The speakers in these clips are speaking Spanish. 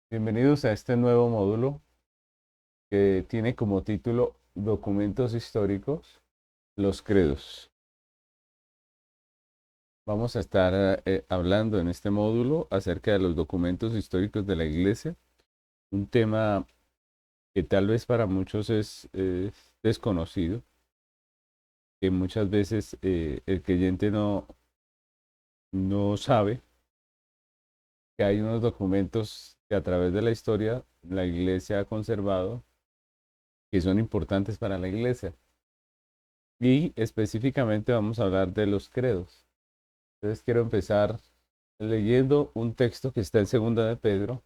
Bienvenidos a este nuevo módulo que tiene como título Documentos históricos, los credos. Vamos a estar hablando en este módulo acerca de los documentos históricos de la Iglesia, un tema que tal vez para muchos es desconocido, que muchas veces el creyente no sabe que hay unos documentos que a través de la historia la Iglesia ha conservado que son importantes para la Iglesia. Y específicamente vamos a hablar de los credos. Entonces quiero empezar leyendo un texto que está en Segunda de Pedro,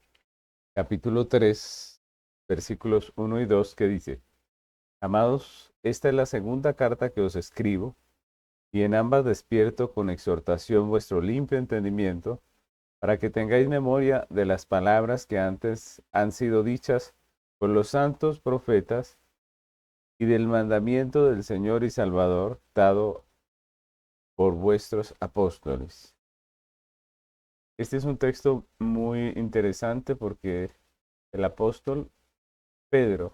capítulo 3, versículos 1 y 2, que dice: Amados, esta es la segunda carta que os escribo, y en ambas despierto con exhortación vuestro limpio entendimiento, para que tengáis memoria de las palabras que antes han sido dichas por los santos profetas y del mandamiento del Señor y Salvador dado por vuestros apóstoles. Este es un texto muy interesante porque el apóstol Pedro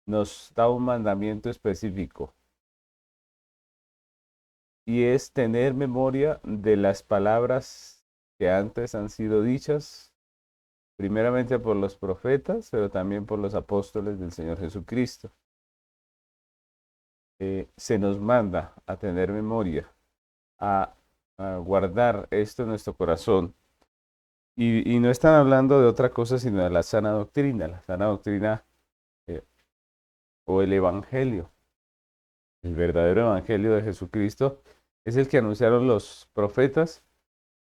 nos da un mandamiento específico y es tener memoria de las palabras que antes han sido dichas, primeramente por los profetas, pero también por los apóstoles del Señor Jesucristo. Se nos manda a tener memoria, a, a guardar esto en nuestro corazón. Y no están hablando de otra cosa sino de la sana doctrina. La sana doctrina eh, o el Evangelio. El verdadero Evangelio de Jesucristo es el que anunciaron los profetas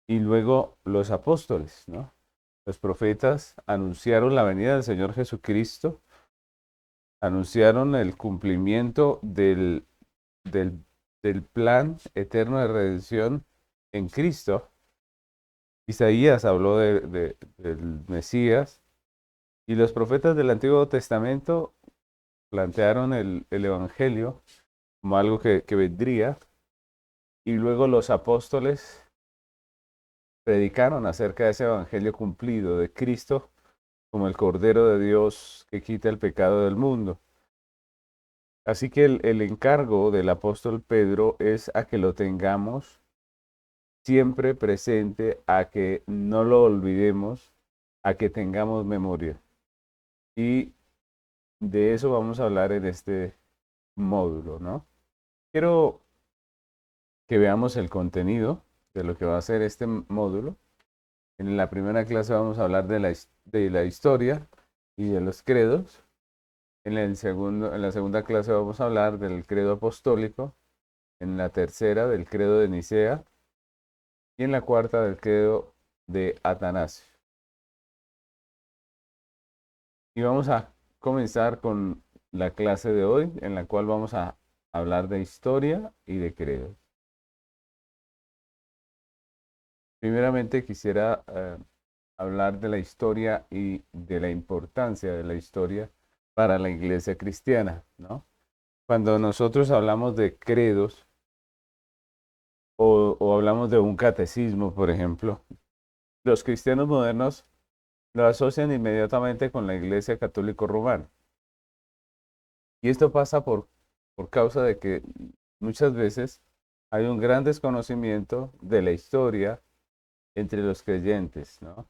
y luego los apóstoles, ¿no? Los profetas anunciaron la venida del Señor Jesucristo, anunciaron el cumplimiento del, del plan eterno de redención en Cristo. Isaías habló del Mesías y los profetas del Antiguo Testamento plantearon el Evangelio como algo que vendría. Y luego los apóstoles predicaron acerca de ese evangelio cumplido de Cristo como el Cordero de Dios que quita el pecado del mundo. Así que el encargo del apóstol Pedro es a que lo tengamos siempre presente, a que no lo olvidemos, a que tengamos memoria. Y de eso vamos a hablar en este módulo, ¿no? Quiero que veamos el contenido de lo que va a ser este módulo. En la primera clase vamos a hablar de la historia y de los credos. En la segunda clase vamos a hablar del credo apostólico. En la tercera del credo de Nicea. Y en la cuarta del credo de Atanasio. Y vamos a comenzar con la clase de hoy, en la cual vamos a hablar de historia y de credos. Primeramente quisiera hablar de la historia y de la importancia de la historia para la iglesia cristiana, ¿no? Cuando nosotros hablamos de credos o hablamos de un catecismo, por ejemplo, los cristianos modernos lo asocian inmediatamente con la iglesia católico romana. Y esto pasa por causa de que muchas veces hay un gran desconocimiento de la historia entre los creyentes, ¿no?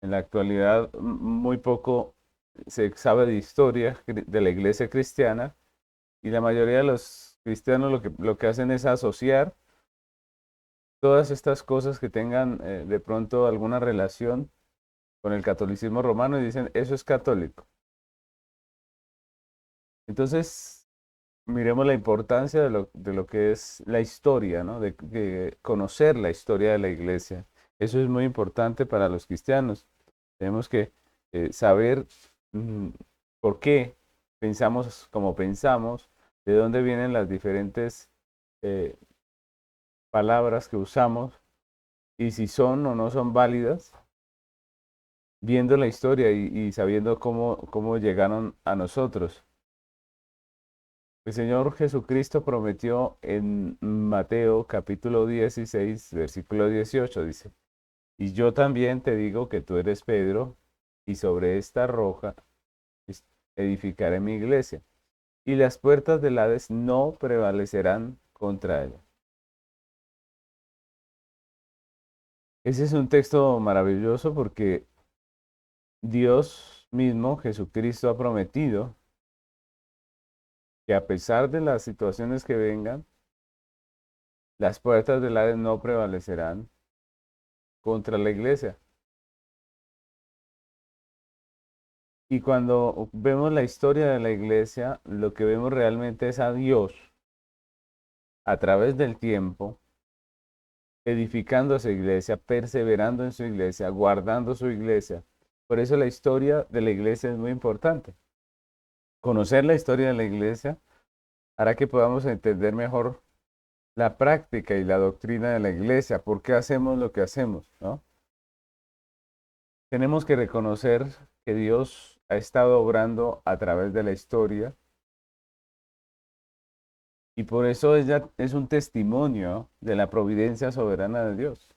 En la actualidad, muy poco se sabe de historia de la iglesia cristiana y la mayoría de los cristianos lo que hacen es asociar todas estas cosas que tengan de pronto alguna relación con el catolicismo romano y dicen, eso es católico. Entonces, miremos la importancia de lo que es la historia, ¿no? De conocer la historia de la iglesia. Eso es muy importante para los cristianos. Tenemos que saber mm, por qué pensamos como pensamos, de dónde vienen las diferentes eh, palabras que usamos y si son o no son válidas, viendo la historia y sabiendo cómo llegaron a nosotros. El Señor Jesucristo prometió en Mateo capítulo 16, versículo 18, dice, Y yo también te digo que tú eres Pedro, y sobre esta roca es- edificaré mi iglesia, y las puertas del Hades no prevalecerán contra ella. Ese es un texto maravilloso porque Dios mismo, Jesucristo, ha prometido que a pesar de las situaciones que vengan, las puertas del Hades no prevalecerán contra la iglesia. Y cuando vemos la historia de la iglesia, lo que vemos realmente es a Dios a través del tiempo, edificando esa iglesia, perseverando en su iglesia, guardando su iglesia. Por eso la historia de la iglesia es muy importante. Conocer la historia de la iglesia hará que podamos entender mejor la práctica y la doctrina de la iglesia, por qué hacemos lo que hacemos, ¿no? Tenemos que reconocer que Dios ha estado obrando a través de la historia y por eso ella es un testimonio de la providencia soberana de Dios.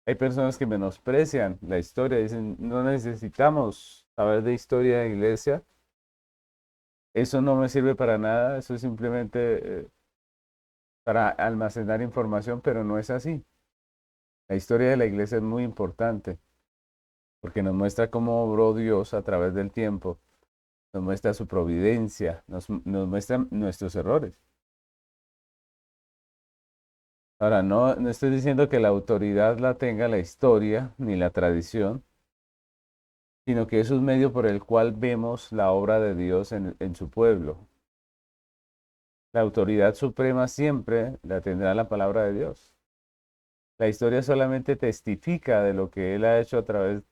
Hay personas que menosprecian la historia, dicen, no necesitamos saber de historia de iglesia, eso no me sirve para nada, eso es simplemente para almacenar información, pero no es así. La historia de la iglesia es muy importante porque nos muestra cómo obró Dios a través del tiempo, nos muestra su providencia, nos muestra nuestros errores. Ahora, no estoy diciendo que la autoridad la tenga la historia ni la tradición, sino que es un medio por el cual vemos la obra de Dios en su pueblo. La autoridad suprema siempre la tendrá la palabra de Dios. La historia solamente testifica de lo que Él ha hecho a través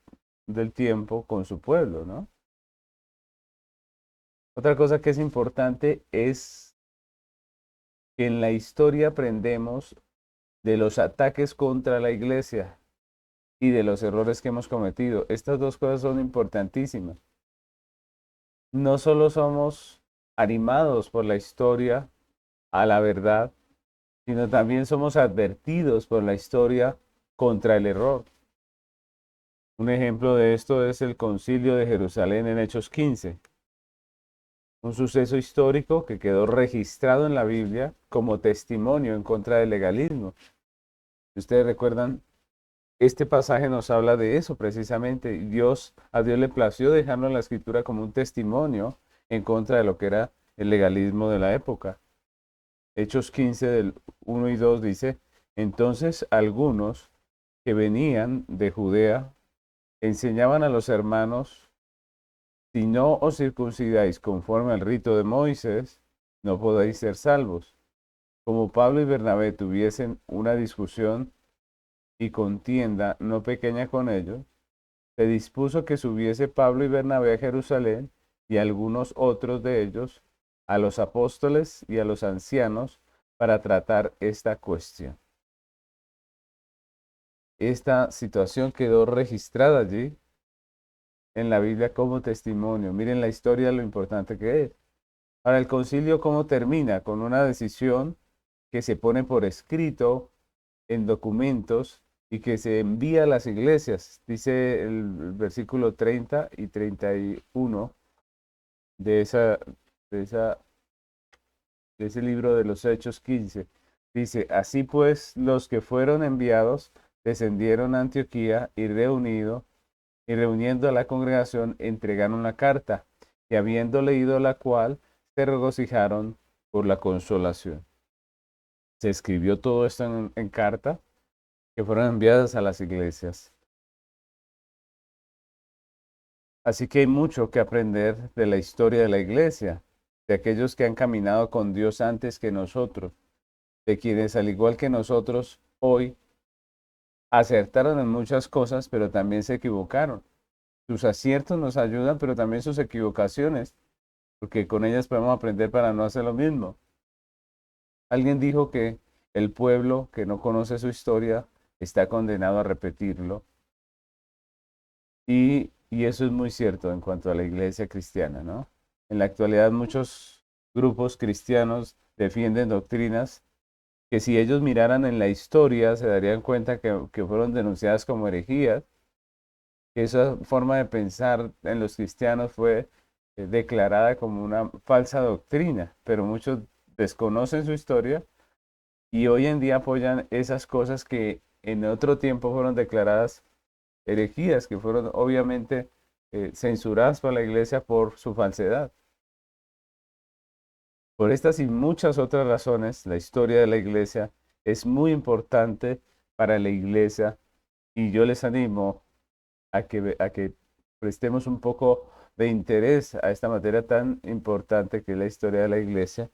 del tiempo con su pueblo, ¿no? Otra cosa que es importante es que en la historia aprendemos de los ataques contra la iglesia y de los errores que hemos cometido. Estas dos cosas son importantísimas. No solo somos animados por la historia a la verdad, sino también somos advertidos por la historia contra el error. Un ejemplo de esto es el Concilio de Jerusalén en Hechos 15, un suceso histórico que quedó registrado en la Biblia como testimonio en contra del legalismo. Si ustedes recuerdan, este pasaje nos habla de eso precisamente. A Dios le plació dejarlo en la escritura como un testimonio en contra de lo que era el legalismo de la época. Hechos 15 del 1 y 2 dice, entonces algunos que venían de Judea enseñaban a los hermanos, si no os circuncidáis conforme al rito de Moisés, no podéis ser salvos. Como Pablo y Bernabé tuviesen una discusión y contienda no pequeña con ellos, se dispuso que subiese Pablo y Bernabé a Jerusalén y algunos otros de ellos a los apóstoles y a los ancianos para tratar esta cuestión. Esta situación quedó registrada allí en la Biblia como testimonio. Miren la historia, lo importante que es. Ahora, el concilio, ¿cómo termina? Con una decisión que se pone por escrito en documentos y que se envía a las iglesias. Dice el versículo 30 y 31 de esa, de esa, de ese libro de los Hechos 15. Dice, así pues, los que fueron enviados descendieron a Antioquía y reuniendo a la congregación entregaron la carta, y habiendo leído la cual, se regocijaron por la consolación. Se escribió todo esto en carta que fueron enviadas a las iglesias. Así que hay mucho que aprender de la historia de la iglesia, de aquellos que han caminado con Dios antes que nosotros, de quienes al igual que nosotros hoy acertaron en muchas cosas, pero también se equivocaron. Sus aciertos nos ayudan, pero también sus equivocaciones, porque con ellas podemos aprender para no hacer lo mismo. Alguien dijo que el pueblo que no conoce su historia está condenado a repetirlo. Y eso es muy cierto en cuanto a la iglesia cristiana, ¿no? En la actualidad muchos grupos cristianos defienden doctrinas que si ellos miraran en la historia se darían cuenta que fueron denunciadas como herejías, que esa forma de pensar en los cristianos fue declarada como una falsa doctrina, pero muchos desconocen su historia y hoy en día apoyan esas cosas que en otro tiempo fueron declaradas herejías, que fueron obviamente censuradas por la iglesia por su falsedad. Por estas y muchas otras razones, la historia de la iglesia es muy importante para la iglesia y yo les animo a que prestemos un poco de interés a esta materia tan importante que es la historia de la iglesia.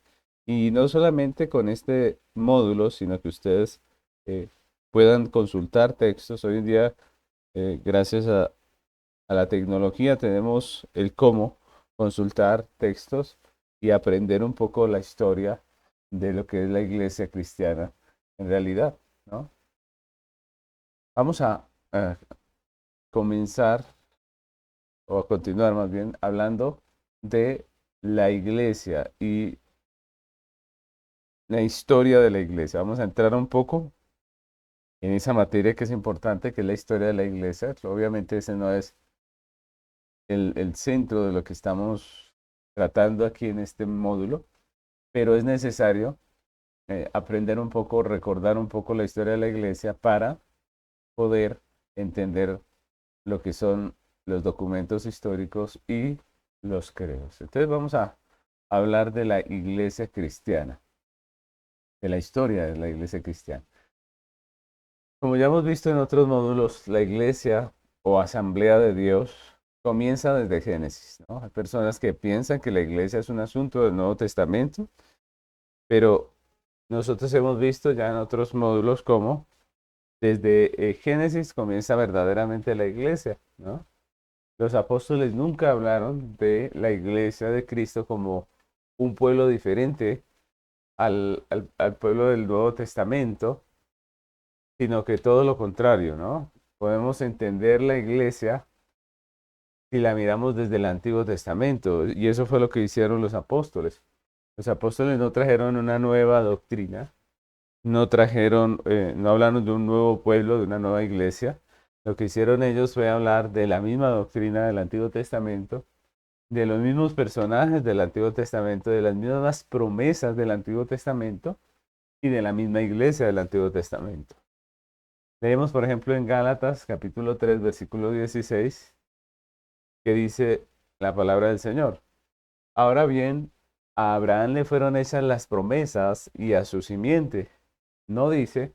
Y no solamente con este módulo, sino que ustedes eh, puedan consultar textos. Hoy en día, gracias a la tecnología, tenemos el cómo consultar textos y aprender un poco la historia de lo que es la iglesia cristiana en realidad, ¿no? Vamos a comenzar o a continuar más bien hablando de la iglesia y la historia de la iglesia. Vamos a entrar un poco en esa materia que es importante, que es la historia de la iglesia. Obviamente ese no es el centro de lo que estamos tratando aquí en este módulo, pero es necesario aprender un poco, recordar un poco la historia de la iglesia para poder entender lo que son los documentos históricos y los credos. Entonces vamos a hablar de la iglesia cristiana, de la historia de la iglesia cristiana. Como ya hemos visto en otros módulos, la iglesia o asamblea de Dios comienza desde Génesis, ¿no? Hay personas que piensan que la iglesia es un asunto del Nuevo Testamento, pero nosotros hemos visto ya en otros módulos cómo desde Génesis comienza verdaderamente la iglesia, ¿no? Los apóstoles nunca hablaron de la iglesia de Cristo como un pueblo diferente al pueblo del Nuevo Testamento, sino que todo lo contrario, ¿no? Podemos entender la iglesia si la miramos desde el Antiguo Testamento, y eso fue lo que hicieron los apóstoles. Los apóstoles no trajeron una nueva doctrina, no trajeron, no hablaron de un nuevo pueblo, de una nueva iglesia. Lo que hicieron ellos fue hablar de la misma doctrina del Antiguo Testamento, de los mismos personajes del Antiguo Testamento, de las mismas promesas del Antiguo Testamento y de la misma iglesia del Antiguo Testamento. Leemos, por ejemplo, en Gálatas capítulo 3, versículo 16, que dice la palabra del Señor. Ahora bien, a Abraham le fueron hechas las promesas y a su simiente. No dice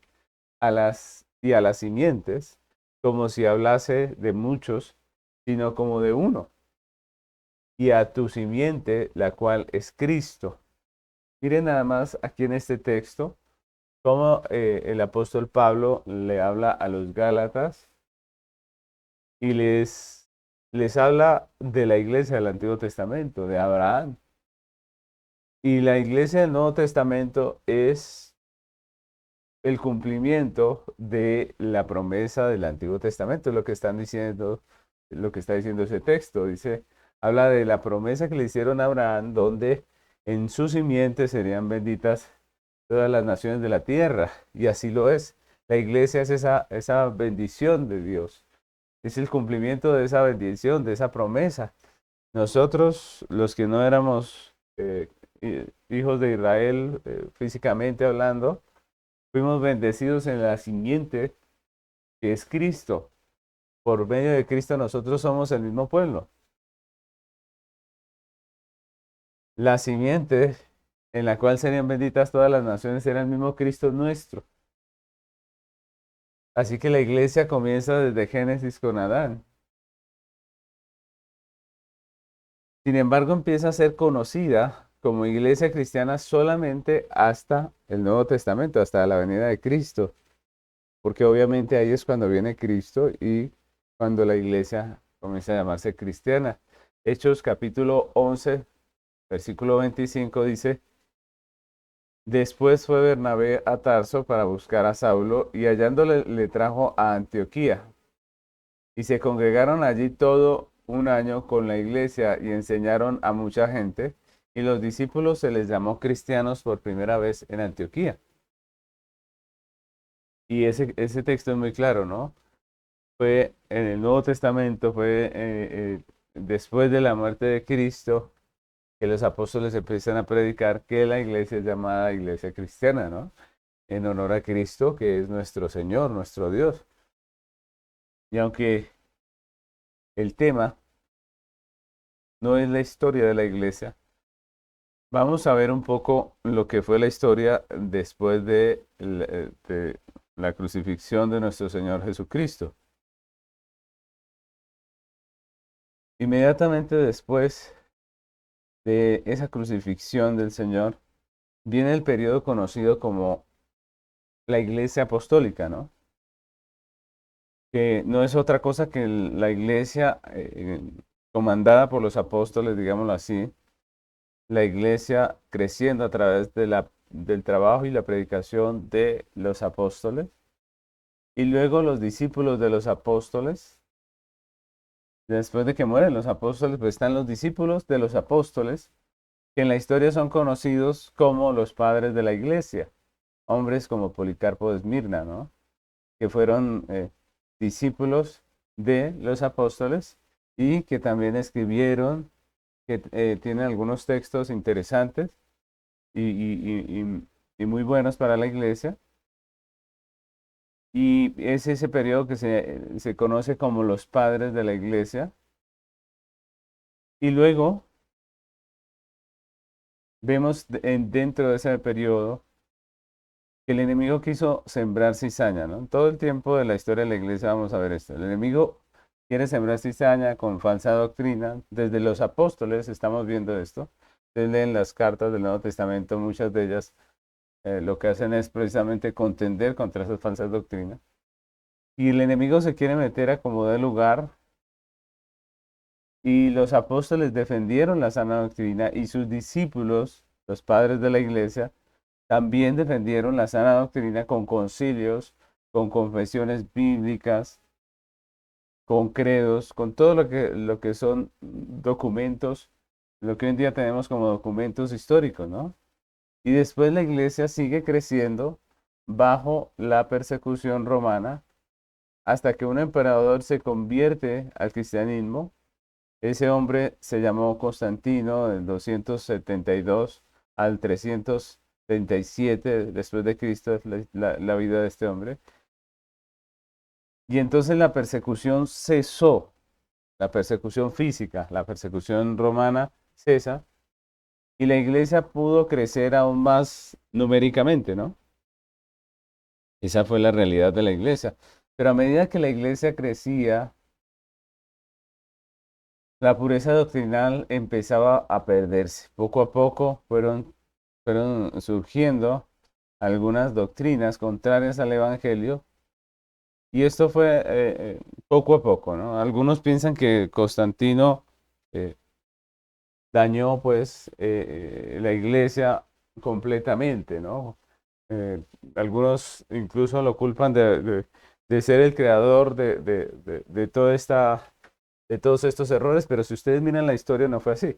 a las simientes, como si hablase de muchos, sino como de uno. Y a tu simiente, la cual es Cristo. Miren nada más aquí en este texto cómo el apóstol Pablo le habla a los Gálatas y les habla de la iglesia del Antiguo Testamento, de Abraham. Y la iglesia del Nuevo Testamento es el cumplimiento de la promesa del Antiguo Testamento, es lo que están diciendo, lo que está diciendo ese texto. Dice, habla de la promesa que le hicieron a Abraham, donde en su simiente serían benditas todas las naciones de la tierra. Y así lo es. La iglesia es esa bendición de Dios. Es el cumplimiento de esa bendición, de esa promesa. Nosotros, los que no éramos hijos de Israel, físicamente hablando, fuimos bendecidos en la simiente que es Cristo. Por medio de Cristo nosotros somos el mismo pueblo. La simiente en la cual serían benditas todas las naciones era el mismo Cristo nuestro. Así que la iglesia comienza desde Génesis con Adán. Sin embargo, empieza a ser conocida como iglesia cristiana solamente hasta el Nuevo Testamento, hasta la venida de Cristo. Porque obviamente ahí es cuando viene Cristo y cuando la iglesia comienza a llamarse cristiana. Hechos capítulo 11, versículo 25 dice, después fue Bernabé a Tarso para buscar a Saulo y hallándole le trajo a Antioquía. Y se congregaron allí todo un año con la iglesia y enseñaron a mucha gente. Y los discípulos se les llamó cristianos por primera vez en Antioquía. Y ese texto es muy claro, ¿no? Fue en el Nuevo Testamento, fue después de la muerte de Cristo, que los apóstoles empiezan a predicar que la iglesia es llamada iglesia cristiana, ¿no? En honor a Cristo, que es nuestro Señor, nuestro Dios. Y aunque el tema no es la historia de la iglesia, vamos a ver un poco lo que fue la historia después de la crucifixión de nuestro Señor Jesucristo. Inmediatamente después de esa crucifixión del Señor, viene el periodo conocido como la Iglesia Apostólica, ¿no? Que no es otra cosa que la iglesia comandada por los apóstoles, digámoslo así, la iglesia creciendo a través del trabajo y la predicación de los apóstoles, y luego los discípulos de los apóstoles. Después de que mueren los apóstoles, pues están los discípulos de los apóstoles, que en la historia son conocidos como los padres de la iglesia, hombres como Policarpo de Esmirna, ¿no? Que fueron discípulos de los apóstoles y que también escribieron, que tienen algunos textos interesantes y muy buenos para la iglesia. Y es ese periodo que se conoce como los padres de la iglesia. Y luego vemos dentro de ese periodo que el enemigo quiso sembrar cizaña, ¿no? Todo el tiempo de la historia de la iglesia vamos a ver esto. El enemigo quiere sembrar cizaña con falsa doctrina. Desde los apóstoles estamos viendo esto. Ustedes leen las cartas del Nuevo Testamento, muchas de ellas lo que hacen es precisamente contender contra esas falsas doctrinas. Y el enemigo se quiere meter a como de lugar. Y los apóstoles defendieron la sana doctrina y sus discípulos, los padres de la iglesia, también defendieron la sana doctrina con concilios, con confesiones bíblicas, con credos, con todo lo que son documentos, lo que hoy en día tenemos como documentos históricos, ¿no? Y después la iglesia sigue creciendo bajo la persecución romana hasta que un emperador se convierte al cristianismo. Ese hombre se llamó Constantino del 272 al 337 después de Cristo, es la vida de este hombre. Y entonces la persecución cesó, la persecución física, la persecución romana cesa, y la iglesia pudo crecer aún más numéricamente, ¿no? Esa fue la realidad de la iglesia. Pero a medida que la iglesia crecía, la pureza doctrinal empezaba a perderse. Poco a poco fueron surgiendo algunas doctrinas contrarias al Evangelio y esto fue poco a poco, ¿no? Algunos piensan que Constantino eh, dañó pues la iglesia completamente, ¿no? Eh, Algunos incluso lo culpan de ser el creador de de todos estos errores, pero si ustedes miran la historia no fue así.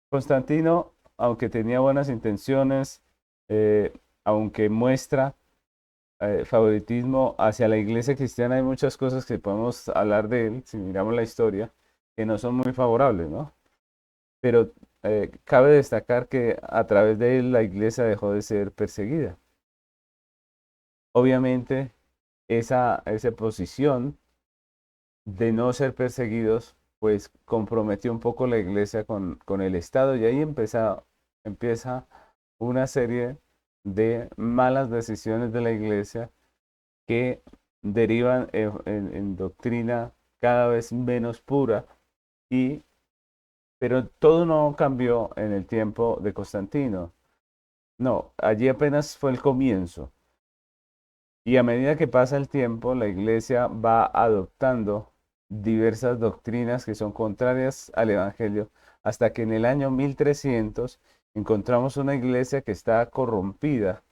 Constantino, aunque tenía buenas intenciones, eh, aunque muestra favoritismo hacia la iglesia cristiana, hay muchas cosas que podemos hablar de él, si miramos la historia, que no son muy favorables, ¿no? Pero cabe destacar que a través de él la iglesia dejó de ser perseguida. Obviamente, esa posición de no ser perseguidos, pues comprometió un poco la iglesia con el Estado y ahí empieza una serie de malas decisiones de la iglesia que derivan en doctrina cada vez menos pura y pero todo no cambió en el tiempo de Constantino. No, allí apenas fue el comienzo. Y a medida que pasa el tiempo, la iglesia va adoptando diversas doctrinas que son contrarias al Evangelio, hasta que en el año 1300 encontramos una iglesia que está corrompida,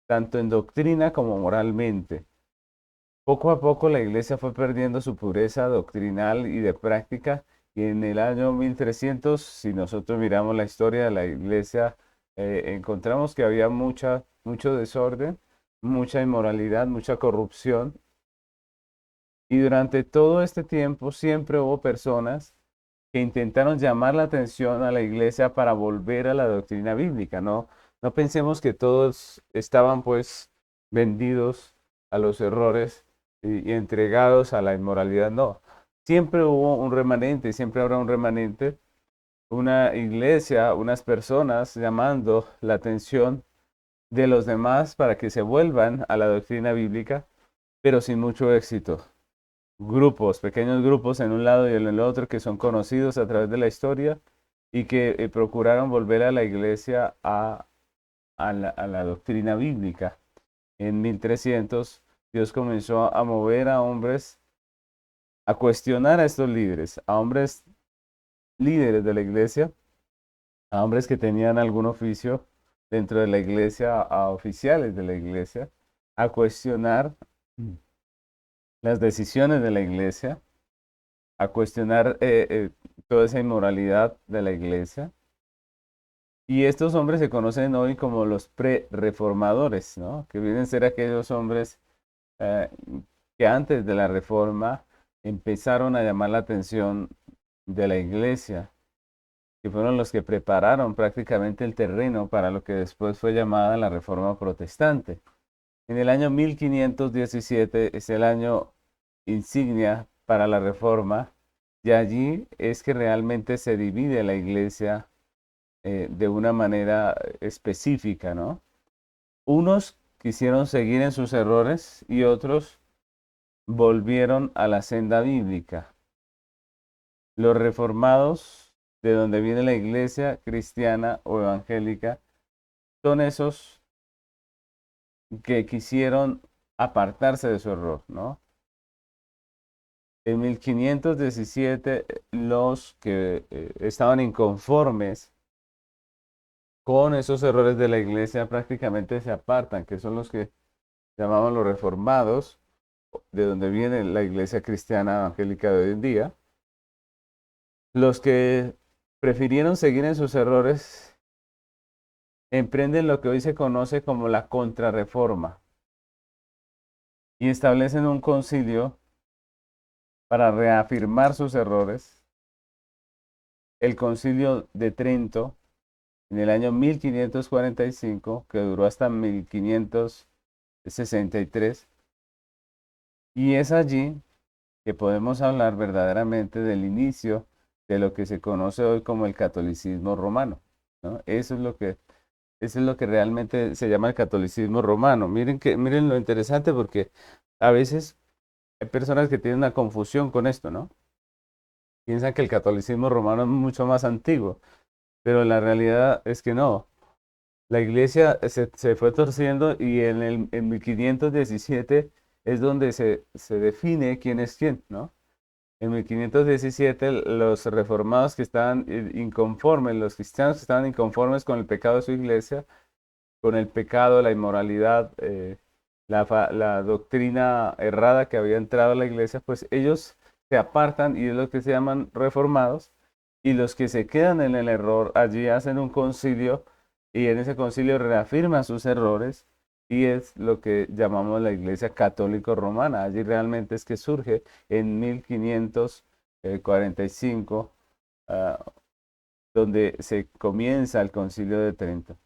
tanto en doctrina como moralmente. Poco a poco la iglesia fue perdiendo su pureza doctrinal y de práctica, y en el año 1300, si nosotros miramos la historia de la iglesia, encontramos que había mucho desorden, mucha inmoralidad, mucha corrupción. Y durante todo este tiempo siempre hubo personas que intentaron llamar la atención a la iglesia para volver a la doctrina bíblica. No pensemos que todos estaban pues vendidos a los errores y entregados a la inmoralidad. No, siempre hubo un remanente, siempre habrá un remanente, una iglesia, unas personas llamando la atención de los demás para que se vuelvan a la doctrina bíblica, pero sin mucho éxito. Grupos, pequeños grupos en un lado y en el otro que son conocidos a través de la historia y que procuraron volver a la iglesia a la doctrina bíblica. En 1300 Dios comenzó a mover a hombres, a cuestionar a estos líderes, a hombres líderes de la iglesia, a hombres que tenían algún oficio dentro de la iglesia, a oficiales de la iglesia, a cuestionar las decisiones de la iglesia, a cuestionar toda esa inmoralidad de la iglesia. Y estos hombres se conocen hoy como los pre-reformadores, ¿no? Que vienen a ser aquellos hombres eh, que antes de la reforma empezaron a llamar la atención de la iglesia, que fueron los que prepararon prácticamente el terreno para lo que después fue llamada la reforma protestante. En el año 1517 es el año insignia para la reforma, y allí es que realmente se divide la iglesia de una manera específica, ¿no? Unos quisieron seguir en sus errores y otros volvieron a la senda bíblica. Los reformados, de donde viene la iglesia cristiana o evangélica, son esos que quisieron apartarse de su error, ¿no? En 1517, los que estaban inconformes con esos errores de la iglesia prácticamente se apartan, que son los que llamaban los reformados, de donde viene la iglesia cristiana evangélica de hoy en día. Los que prefirieron seguir en sus errores emprenden lo que hoy se conoce como la contrarreforma y establecen un concilio para reafirmar sus errores. El concilio de Trento en el año 1545, que duró hasta 1563, y es allí que podemos hablar verdaderamente del inicio de lo que se conoce hoy como el catolicismo romano, ¿no? Eso es lo que realmente se llama el catolicismo romano. Miren lo interesante porque a veces hay personas que tienen una confusión con esto, ¿no? Piensan que el catolicismo romano es mucho más antiguo, pero la realidad es que no. La iglesia se fue torciendo y en 1517 es donde se define quién es quién, ¿no? En 1517 los reformados que estaban inconformes, los cristianos que estaban inconformes con el pecado de su iglesia, con el pecado, la inmoralidad, la doctrina errada que había entrado a la iglesia, pues ellos se apartan y es lo que se llaman reformados, y los que se quedan en el error allí hacen un concilio y en ese concilio reafirman sus errores y es lo que llamamos la iglesia católico romana. Allí realmente es que surge en 1545, donde se comienza el concilio de Trento.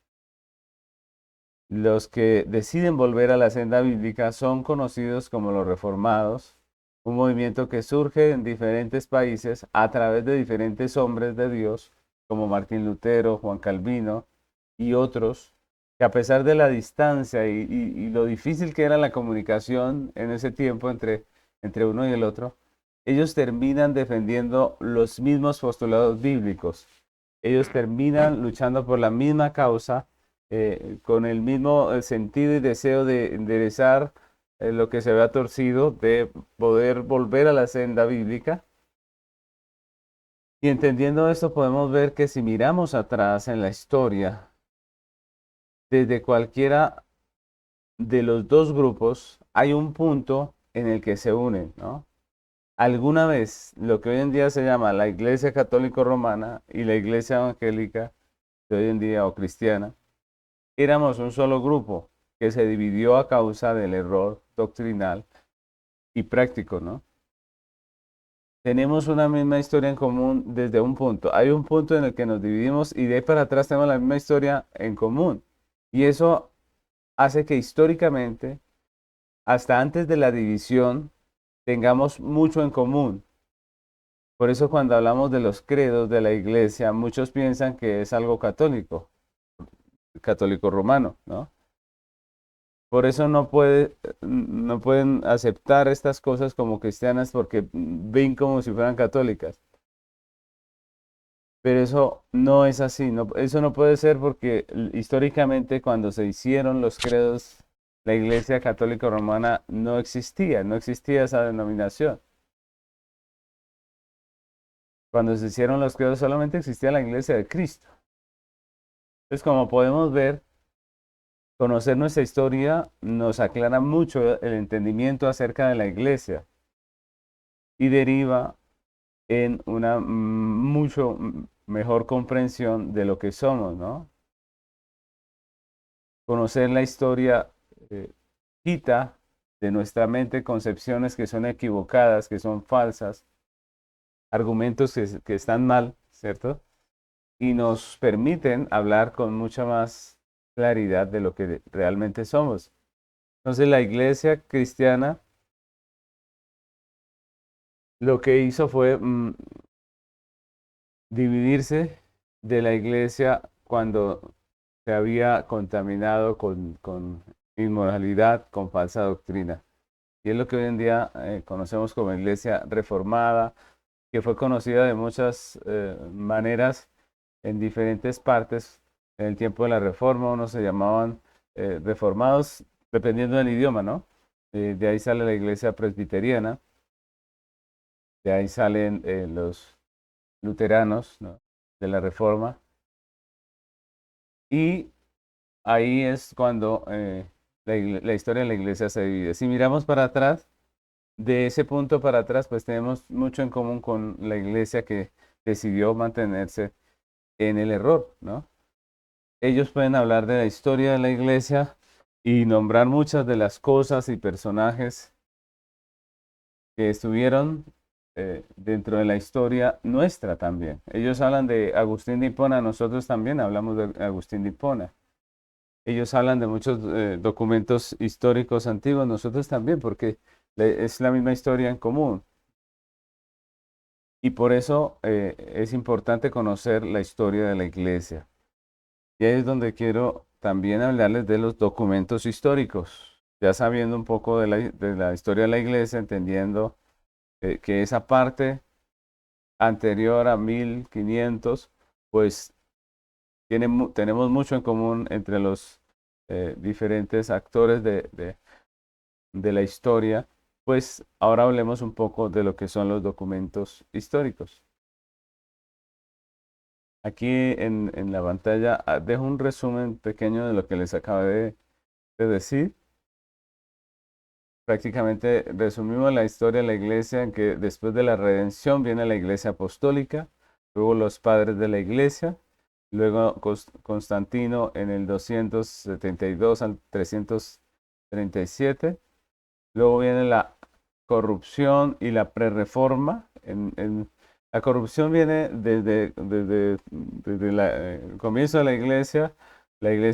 Los que deciden volver a la senda bíblica son conocidos como los reformados, un movimiento que surge en diferentes países a través de diferentes hombres de Dios, como Martín Lutero, Juan Calvino y otros, que a pesar de la distancia y lo difícil que era la comunicación en ese tiempo entre uno y el otro, ellos terminan defendiendo los mismos postulados bíblicos. Ellos terminan luchando por la misma causa, con el mismo sentido y deseo de enderezar lo que se había torcido, de poder volver a la senda bíblica. Y entendiendo esto podemos ver que si miramos atrás en la historia, desde cualquiera de los dos grupos hay un punto en el que se unen, ¿no? Alguna vez lo que hoy en día se llama la Iglesia Católica Romana y la Iglesia Evangélica de hoy en día o cristiana, éramos un solo grupo, que se dividió a causa del error doctrinal y práctico, ¿no? Tenemos una misma historia en común desde un punto. Hay un punto en el que nos dividimos y de ahí para atrás tenemos la misma historia en común. Y eso hace que históricamente, hasta antes de la división, tengamos mucho en común. Por eso cuando hablamos de los credos de la iglesia, muchos piensan que es algo católico, católico romano, ¿no? Por eso no pueden aceptar estas cosas como cristianas porque ven como si fueran católicas. Pero eso no es así, eso no puede ser porque históricamente cuando se hicieron los credos, la Iglesia Católica Romana no existía esa denominación. Cuando se hicieron los credos solamente existía la Iglesia de Cristo. Entonces, como podemos ver, conocer nuestra historia nos aclara mucho el entendimiento acerca de la Iglesia y deriva en una mucho mejor comprensión de lo que somos, ¿no? Conocer la historia quita de nuestra mente concepciones que son equivocadas, que son falsas, argumentos que están mal, ¿cierto? Y nos permiten hablar con mucha más claridad de lo que realmente somos. Entonces la iglesia cristiana lo que hizo fue dividirse de la iglesia cuando se había contaminado con inmoralidad, con falsa doctrina. Y es lo que hoy en día conocemos como iglesia reformada, que fue conocida de muchas maneras en diferentes partes. En el tiempo de la Reforma, unos se llamaban reformados, dependiendo del idioma, ¿no? De ahí sale la iglesia presbiteriana, de ahí salen los luteranos, ¿no? De la Reforma. Y ahí es cuando la historia de la iglesia se divide. Si miramos para atrás, de ese punto para atrás, pues tenemos mucho en común con la iglesia que decidió mantenerse en el error, ¿no? Ellos pueden hablar de la historia de la iglesia y nombrar muchas de las cosas y personajes que estuvieron dentro de la historia nuestra también. Ellos hablan de Agustín de Hipona, nosotros también hablamos de Agustín de Hipona. Ellos hablan de muchos documentos históricos antiguos, nosotros también, porque es la misma historia en común. Y por eso es importante conocer la historia de la iglesia. Y ahí es donde quiero también hablarles de los documentos históricos. Ya sabiendo un poco de la historia de la iglesia, entendiendo que esa parte anterior a 1500, pues tenemos mucho en común entre los diferentes actores de la historia. Pues ahora hablemos un poco de lo que son los documentos históricos. Aquí en la pantalla dejo un resumen pequeño de lo que les acabé de decir. Prácticamente resumimos la historia de la iglesia en que después de la redención viene la iglesia apostólica, luego los padres de la iglesia, luego Constantino en el 272 al 337, luego viene la corrupción y la prerreforma. La corrupción viene desde el comienzo de la iglesia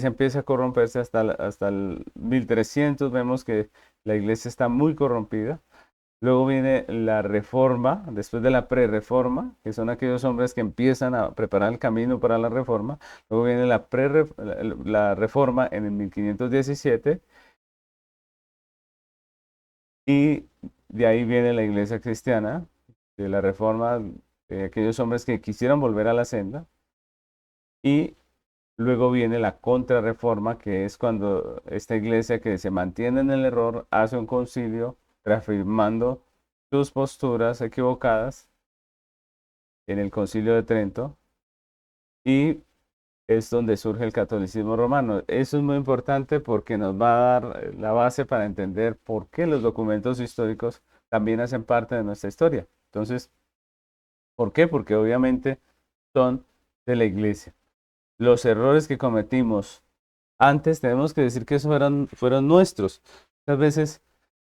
empieza a corromperse hasta el 1300, vemos que la iglesia está muy corrompida. Luego viene la reforma, después de la prerreforma, que son aquellos hombres que empiezan a preparar el camino para la reforma. Luego viene la reforma en el 1517 y de ahí viene la iglesia cristiana, de la reforma, de aquellos hombres que quisieron volver a la senda. Y luego viene la contrarreforma, que es cuando esta iglesia que se mantiene en el error hace un concilio reafirmando sus posturas equivocadas en el concilio de Trento y es donde surge el catolicismo romano. Eso es muy importante porque nos va a dar la base para entender por qué los documentos históricos también hacen parte de nuestra historia. Entonces, ¿por qué? Porque obviamente son de la iglesia. Los errores que cometimos Antes tenemos que decir que esos fueron nuestros. Muchas veces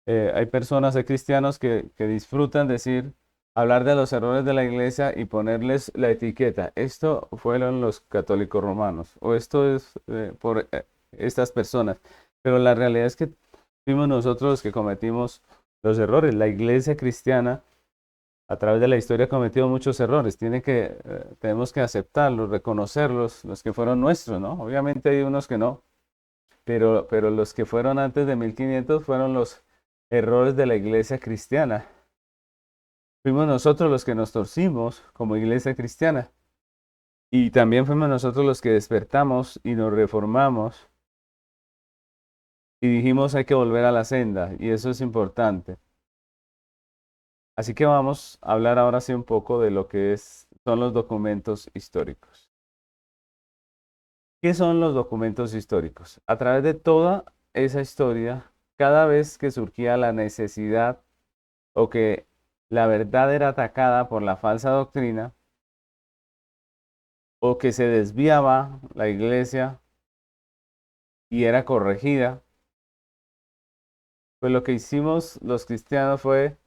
hay personas, hay cristianos que disfrutan decir, hablar de los errores de la iglesia y ponerles la etiqueta. Esto fueron los católicos romanos o esto es por estas personas. Pero la realidad es que fuimos nosotros los que cometimos los errores. La iglesia cristiana a través de la historia ha cometido muchos errores. Tenemos que aceptarlos, reconocerlos, los que fueron nuestros, ¿no? Obviamente hay unos que no, pero los que fueron antes de 1500 fueron los errores de la iglesia cristiana. Fuimos nosotros los que nos torcimos como iglesia cristiana. Y también fuimos nosotros los que despertamos y nos reformamos y dijimos hay que volver a la senda. Y eso es importante. Así que vamos a hablar ahora sí un poco de lo que son los documentos históricos. ¿Qué son los documentos históricos? A través de toda esa historia, cada vez que surgía la necesidad o que la verdad era atacada por la falsa doctrina o que se desviaba la iglesia y era corregida, pues lo que hicimos los cristianos fue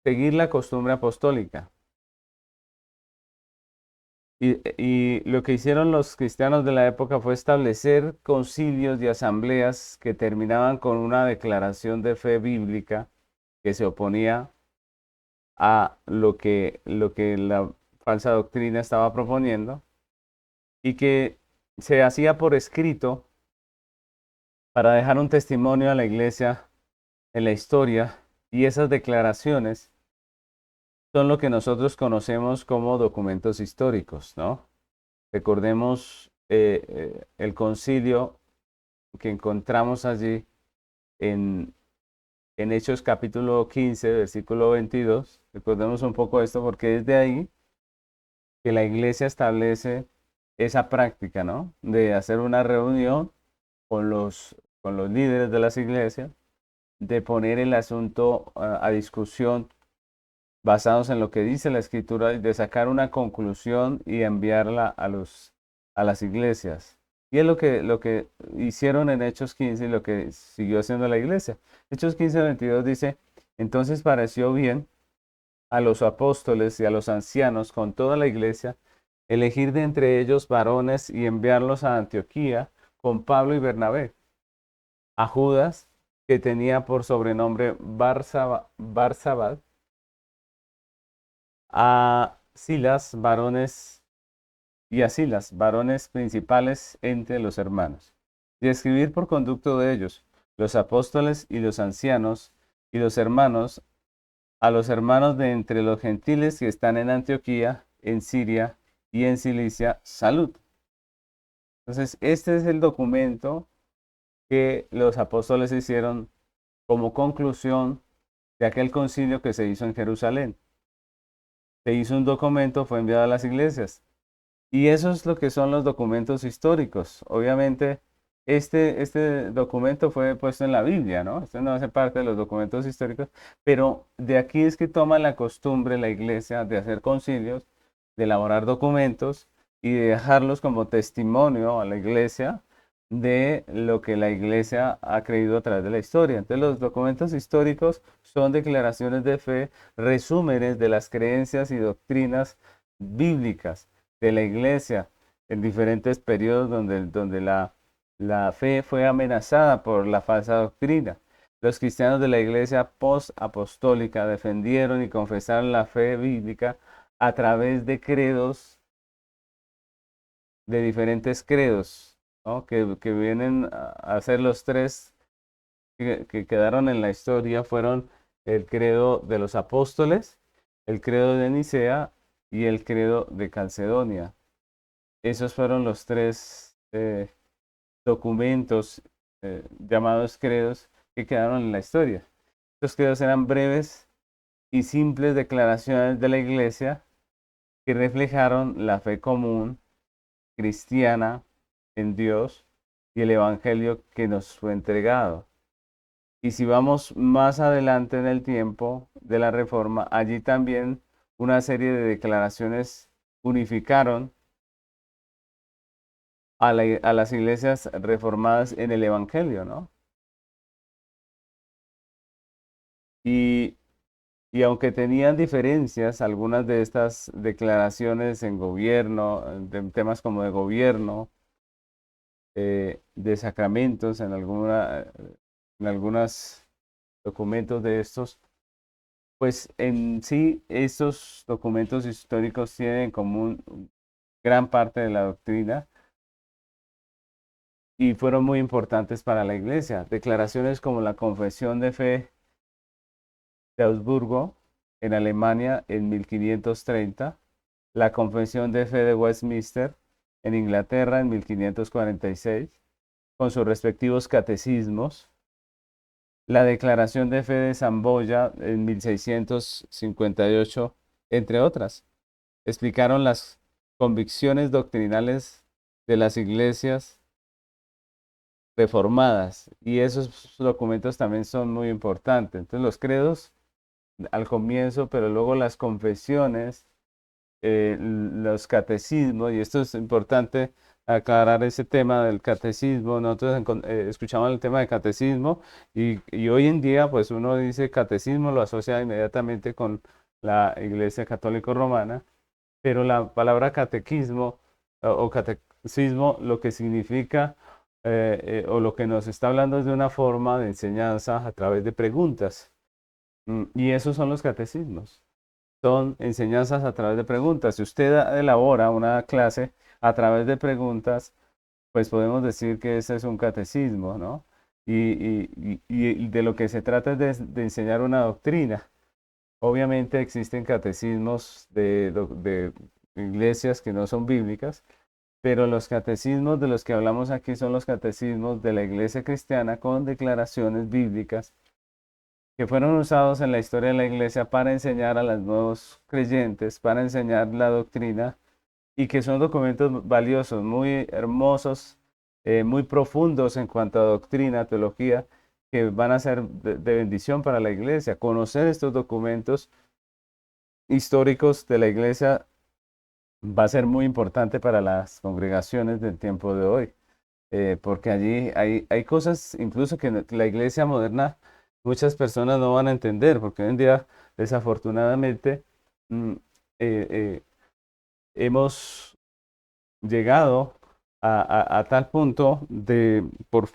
seguir la costumbre apostólica. Y lo que hicieron los cristianos de la época fue establecer concilios y asambleas que terminaban con una declaración de fe bíblica que se oponía a lo que la falsa doctrina estaba proponiendo y que se hacía por escrito para dejar un testimonio a la iglesia en la historia, y esas declaraciones son lo que nosotros conocemos como documentos históricos, ¿no? Recordemos el concilio que encontramos allí en, en Hechos capítulo 15, versículo 22. Recordemos un poco esto porque es de ahí que la iglesia establece esa práctica, ¿no? De hacer una reunión con los líderes de las iglesias, de poner el asunto a discusión basados en lo que dice la escritura y de sacar una conclusión y enviarla a las iglesias. Y es lo que hicieron en Hechos 15 y lo que siguió haciendo la iglesia. Hechos 15, 22 dice, entonces pareció bien a los apóstoles y a los ancianos con toda la iglesia elegir de entre ellos varones y enviarlos a Antioquía con Pablo y Bernabé, a Judas, que tenía por sobrenombre Barsabás, a Silas, varones, y a Silas, varones principales entre los hermanos, y escribir por conducto de ellos, los apóstoles y los ancianos y los hermanos, a los hermanos de entre los gentiles que están en Antioquía, en Siria y en Cilicia, salud. Entonces, este es el documento que los apóstoles hicieron como conclusión de aquel concilio que se hizo en Jerusalén. Se hizo un documento, fue enviado a las iglesias. Y eso es lo que son los documentos históricos. Obviamente, este documento fue puesto en la Biblia, ¿no? Esto no hace parte de los documentos históricos, pero de aquí es que toma la costumbre la iglesia de hacer concilios, de elaborar documentos y de dejarlos como testimonio a la iglesia de lo que la iglesia ha creído a través de la historia. Entonces, los documentos históricos son declaraciones de fe, resúmenes de las creencias y doctrinas bíblicas de la iglesia en diferentes periodos donde la fe fue amenazada por la falsa doctrina. Los cristianos de la iglesia post-apostólica defendieron y confesaron la fe bíblica a través de credos, de diferentes credos, ¿no? Que vienen a ser los tres que quedaron en la historia. Fueron el credo de los apóstoles, el credo de Nicea y el credo de Calcedonia. Esos fueron los tres documentos llamados credos que quedaron en la historia. Estos credos eran breves y simples declaraciones de la iglesia que reflejaron la fe común cristiana en Dios y el evangelio que nos fue entregado. Y si vamos más adelante en el tiempo de la Reforma, allí también una serie de declaraciones unificaron a las iglesias reformadas en el Evangelio, ¿no? Y, y aunque tenían diferencias, algunas de estas declaraciones en gobierno, de temas como de gobierno, de sacramentos, en algunos documentos de estos, pues en sí estos documentos históricos tienen en común gran parte de la doctrina y fueron muy importantes para la iglesia. Declaraciones como la Confesión de Fe de Augsburgo en Alemania en 1530, la Confesión de Fe de Westminster en Inglaterra en 1546, con sus respectivos catecismos, la Declaración de Fe de Zamboya en 1658, entre otras. Explicaron las convicciones doctrinales de las iglesias reformadas y esos documentos también son muy importantes. Entonces los credos al comienzo, pero luego las confesiones, los catecismos, y esto es importante aclarar ese tema del catecismo. Nosotros escuchamos el tema del catecismo y hoy en día pues uno dice catecismo, lo asocia inmediatamente con la Iglesia Católica Romana, pero la palabra catequismo o catecismo lo que significa o lo que nos está hablando es de una forma de enseñanza a través de preguntas. Y esos son los catecismos. Son enseñanzas a través de preguntas. Si usted elabora una clase a través de preguntas, pues podemos decir que ese es un catecismo, ¿no? Y de lo que se trata es de enseñar una doctrina. Obviamente existen catecismos de iglesias que no son bíblicas, pero los catecismos de los que hablamos aquí son los catecismos de la iglesia cristiana con declaraciones bíblicas que fueron usados en la historia de la iglesia para enseñar a los nuevos creyentes, para enseñar la doctrina, y que son documentos valiosos, muy hermosos, muy profundos en cuanto a doctrina, teología, que van a ser de bendición para la iglesia. Conocer estos documentos históricos de la iglesia va a ser muy importante para las congregaciones del tiempo de hoy, porque allí hay cosas incluso que la iglesia moderna muchas personas no van a entender, porque hoy en día, desafortunadamente, mm, eh, hemos llegado a tal punto por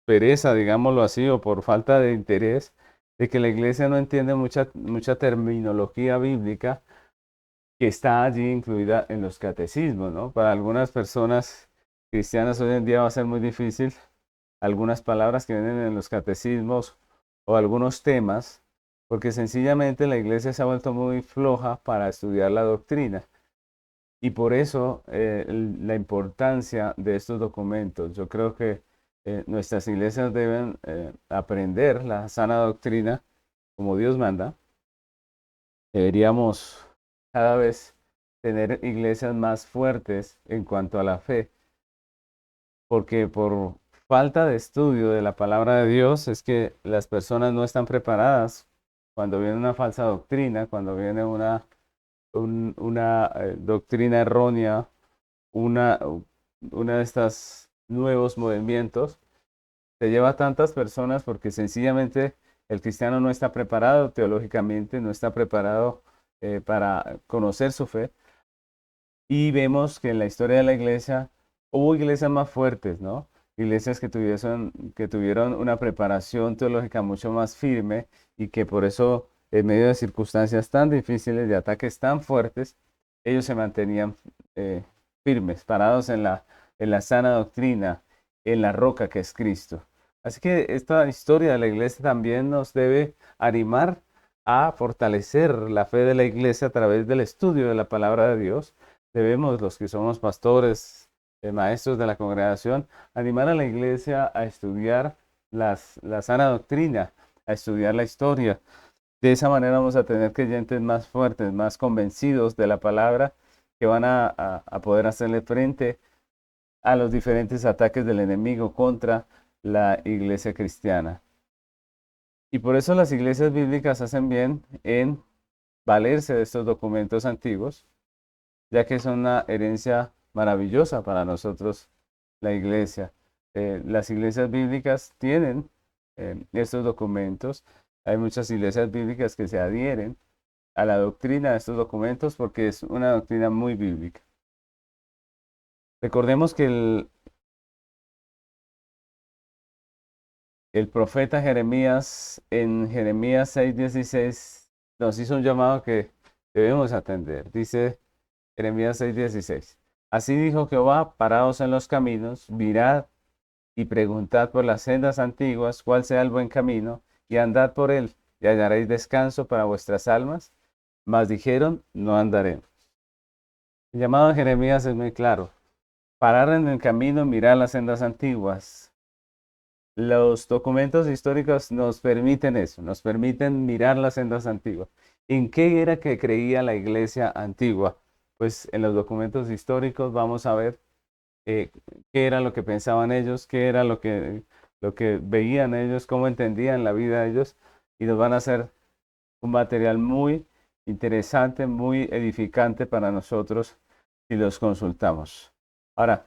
pereza, digámoslo así, o por falta de interés, de que la iglesia no entiende mucha terminología bíblica que está allí incluida en los catecismos, ¿no? Para algunas personas cristianas hoy en día va a ser muy difícil algunas palabras que vienen en los catecismos o algunos temas, porque sencillamente la iglesia se ha vuelto muy floja para estudiar la doctrina. Y por eso la importancia de estos documentos. Yo creo que nuestras iglesias deben aprender la sana doctrina como Dios manda. Deberíamos cada vez tener iglesias más fuertes en cuanto a la fe, porque por falta de estudio de la palabra de Dios es que las personas no están preparadas cuando viene una falsa doctrina, cuando viene una doctrina errónea, una, una de estas nuevos movimientos, se lleva a tantas personas porque sencillamente el cristiano no está preparado teológicamente, no está preparado para conocer su fe. Y vemos que en la historia de la iglesia hubo iglesias más fuertes, ¿no? Iglesias que tuvieron una preparación teológica mucho más firme y que por eso, en medio de circunstancias tan difíciles, de ataques tan fuertes, ellos se mantenían firmes, parados en la sana doctrina, en la roca que es Cristo. Así que esta historia de la iglesia también nos debe animar a fortalecer la fe de la iglesia a través del estudio de la palabra de Dios. Debemos, los que somos pastores, maestros de la congregación, animar a la iglesia a estudiar la sana doctrina, a estudiar la historia. De esa manera vamos a tener creyentes más fuertes, más convencidos de la palabra, que van a poder hacerle frente a los diferentes ataques del enemigo contra la iglesia cristiana. Y por eso las iglesias bíblicas hacen bien en valerse de estos documentos antiguos, ya que son una herencia maravillosa para nosotros la iglesia. Las iglesias bíblicas tienen estos documentos. Hay muchas iglesias bíblicas que se adhieren a la doctrina de estos documentos porque es una doctrina muy bíblica. Recordemos que el profeta Jeremías en Jeremías 6:16 nos hizo un llamado que debemos atender. Dice Jeremías 6:16. Así dijo Jehová, paraos en los caminos, mirad y preguntad por las sendas antiguas cuál sea el buen camino, y andad por él, y hallaréis descanso para vuestras almas. Mas dijeron, no andaremos. El llamado de Jeremías es muy claro. Parar en el camino, mirar las sendas antiguas. Los documentos históricos nos permiten eso, nos permiten mirar las sendas antiguas. ¿En qué era que creía la iglesia antigua? Pues en los documentos históricos vamos a ver qué era lo que pensaban ellos, qué era lo que veían ellos, cómo entendían la vida de ellos, y nos van a hacer un material muy interesante, muy edificante para nosotros si los consultamos. Ahora,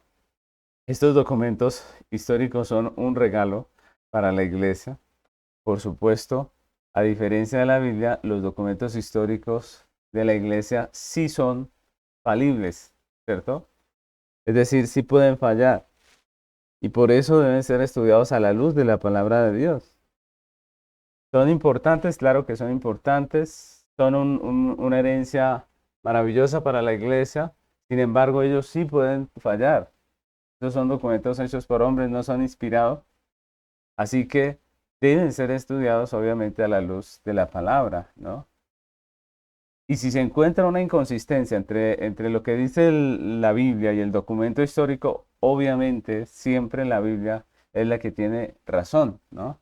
estos documentos históricos son un regalo para la iglesia. Por supuesto, a diferencia de la Biblia, los documentos históricos de la iglesia sí son falibles, ¿cierto? Es decir, sí pueden fallar. Y por eso deben ser estudiados a la luz de la palabra de Dios. Son importantes, claro que son importantes. Son una herencia maravillosa para la iglesia. Sin embargo, ellos sí pueden fallar. Estos son documentos hechos por hombres, no son inspirados. Así que deben ser estudiados, obviamente, a la luz de la palabra, ¿no? Y si se encuentra una inconsistencia entre lo que dice la Biblia y el documento histórico, obviamente siempre la Biblia es la que tiene razón, ¿no?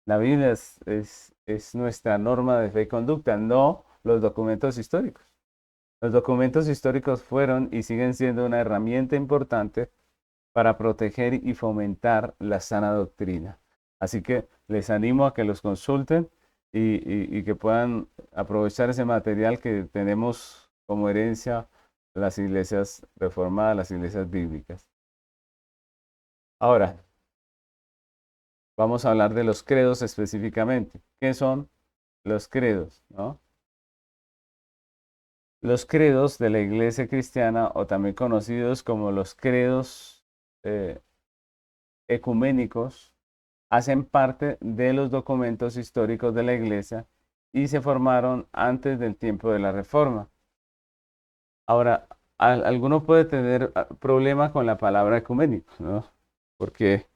La Biblia es nuestra norma de fe y conducta, no los documentos históricos. Los documentos históricos fueron y siguen siendo una herramienta importante para proteger y fomentar la sana doctrina. Así que les animo a que los consulten y que puedan aprovechar ese material que tenemos como herencia las iglesias reformadas, las iglesias bíblicas. Ahora, vamos a hablar de los credos específicamente. ¿Qué son los credos, no? Los credos de la iglesia cristiana, o también conocidos como los credos ecuménicos, hacen parte de los documentos históricos de la iglesia y se formaron antes del tiempo de la Reforma. Ahora, alguno puede tener problema con la palabra ecuménico, ¿no? Porque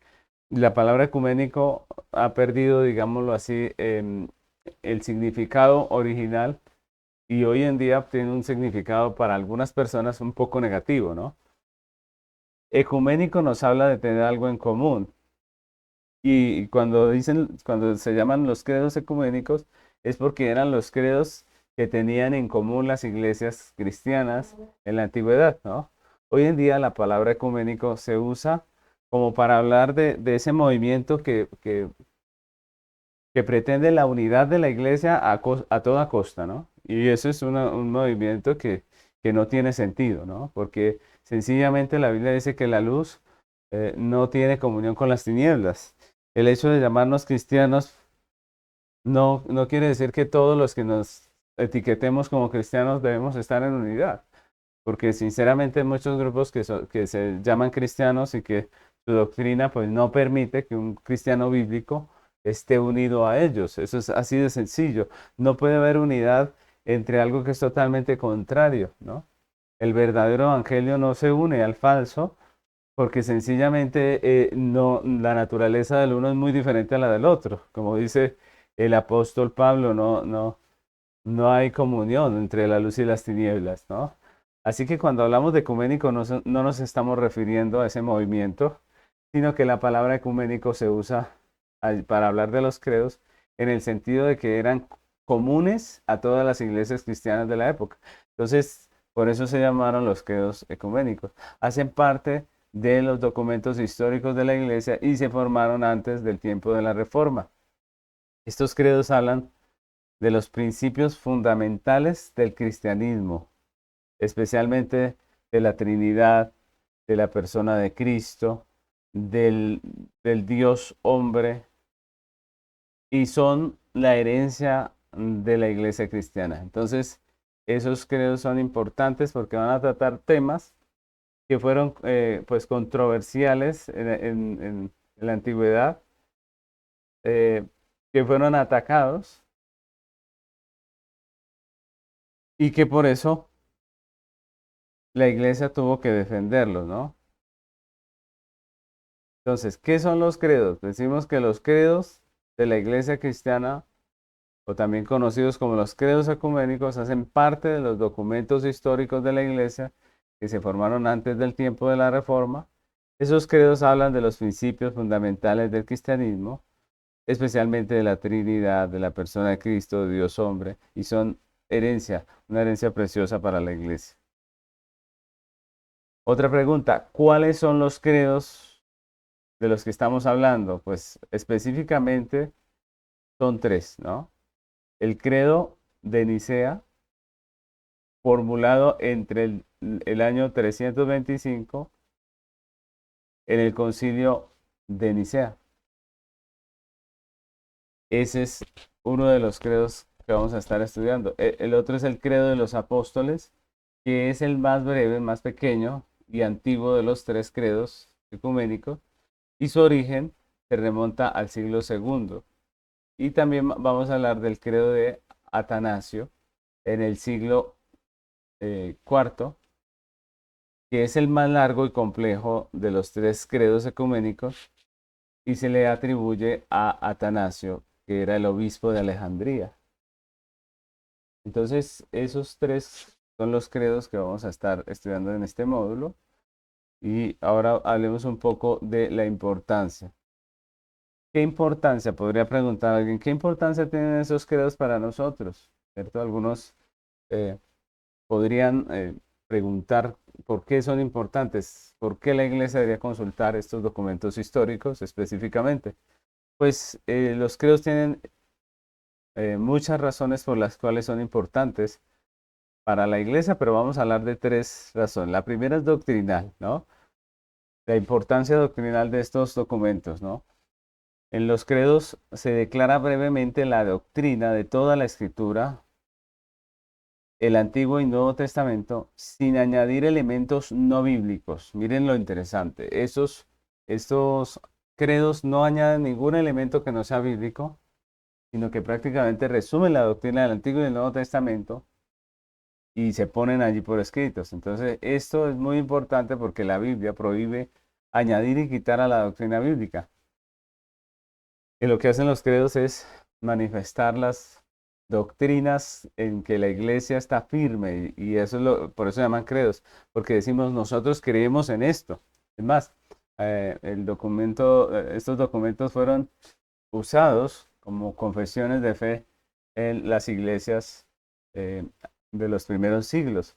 la palabra ecuménico ha perdido, digámoslo así, el significado original y hoy en día tiene un significado para algunas personas un poco negativo, ¿no? Ecuménico nos habla de tener algo en común. Y cuando se llaman los credos ecuménicos, es porque eran los credos que tenían en común las iglesias cristianas en la antigüedad, ¿no? Hoy en día la palabra ecuménico se usa como para hablar de ese movimiento que pretende la unidad de la iglesia a toda costa, ¿no? Y eso es un movimiento que no tiene sentido, ¿no? Porque sencillamente la Biblia dice que la luz no tiene comunión con las tinieblas. El hecho de llamarnos cristianos no quiere decir que todos los que nos etiquetemos como cristianos debemos estar en unidad, porque sinceramente hay muchos grupos que se llaman cristianos y que su doctrina pues no permite que un cristiano bíblico esté unido a ellos. Eso es así de sencillo. No puede haber unidad entre algo que es totalmente contrario, ¿no? El verdadero evangelio no se une al falso porque sencillamente no, la naturaleza del uno es muy diferente a la del otro. Como dice el apóstol Pablo, no hay comunión entre la luz y las tinieblas, ¿no? Así que cuando hablamos de ecuménico no nos estamos refiriendo a ese movimiento, sino que la palabra ecuménico se usa para hablar de los credos en el sentido de que eran comunes a todas las iglesias cristianas de la época. Entonces, por eso se llamaron los credos ecuménicos. Hacen parte de los documentos históricos de la iglesia y se formaron antes del tiempo de la Reforma. Estos credos hablan de los principios fundamentales del cristianismo, especialmente de la Trinidad, de la persona de Cristo, del, del Dios hombre y son la herencia de la iglesia cristiana. Entonces, esos credos son importantes porque van a tratar temas que fueron pues controversiales en la antigüedad, eh, que fueron atacados y que por eso la iglesia tuvo que defenderlos, ¿no? Entonces, ¿qué son los credos? Decimos que los credos de la iglesia cristiana, o también conocidos como los credos ecuménicos, hacen parte de los documentos históricos de la iglesia que se formaron antes del tiempo de la Reforma. Esos credos hablan de los principios fundamentales del cristianismo, especialmente de la Trinidad, de la persona de Cristo, de Dios hombre, y son herencia, una herencia preciosa para la iglesia. Otra pregunta, ¿cuáles son los credos de los que estamos hablando? Pues específicamente son tres, ¿no? El credo de Nicea, formulado entre el año 325 en el concilio de Nicea. Ese es uno de los credos que vamos a estar estudiando. El otro es el credo de los apóstoles, que es el más breve, más pequeño y antiguo de los tres credos ecuménicos, y su origen se remonta al siglo segundo. Y también vamos a hablar del credo de Atanasio en el siglo cuarto, que es el más largo y complejo de los tres credos ecuménicos y se le atribuye a Atanasio, que era el obispo de Alejandría. Entonces, esos tres son los credos que vamos a estar estudiando en este módulo. Y ahora hablemos un poco de la importancia. ¿Qué importancia? Podría preguntar a alguien, ¿qué importancia tienen esos credos para nosotros? ¿Cierto? Algunos eh, podrían preguntar por qué son importantes, por qué la iglesia debería consultar estos documentos históricos específicamente. Pues los credos tienen muchas razones por las cuales son importantes para la iglesia, pero vamos a hablar de tres razones. La primera es doctrinal, ¿no? La importancia doctrinal de estos documentos, ¿no? En los credos se declara brevemente la doctrina de toda la escritura, el Antiguo y Nuevo Testamento, sin añadir elementos no bíblicos. Miren lo interesante. Estos credos no añaden ningún elemento que no sea bíblico, sino que prácticamente resumen la doctrina del Antiguo y del Nuevo Testamento y se ponen allí por escritos. Entonces, esto es muy importante porque la Biblia prohíbe añadir y quitar a la doctrina bíblica. Y lo que hacen los credos es manifestar las doctrinas en que la iglesia está firme y eso es por eso se llaman credos, porque decimos nosotros creemos en esto. Es más, estos documentos fueron usados como confesiones de fe en las iglesias eh, de los primeros siglos.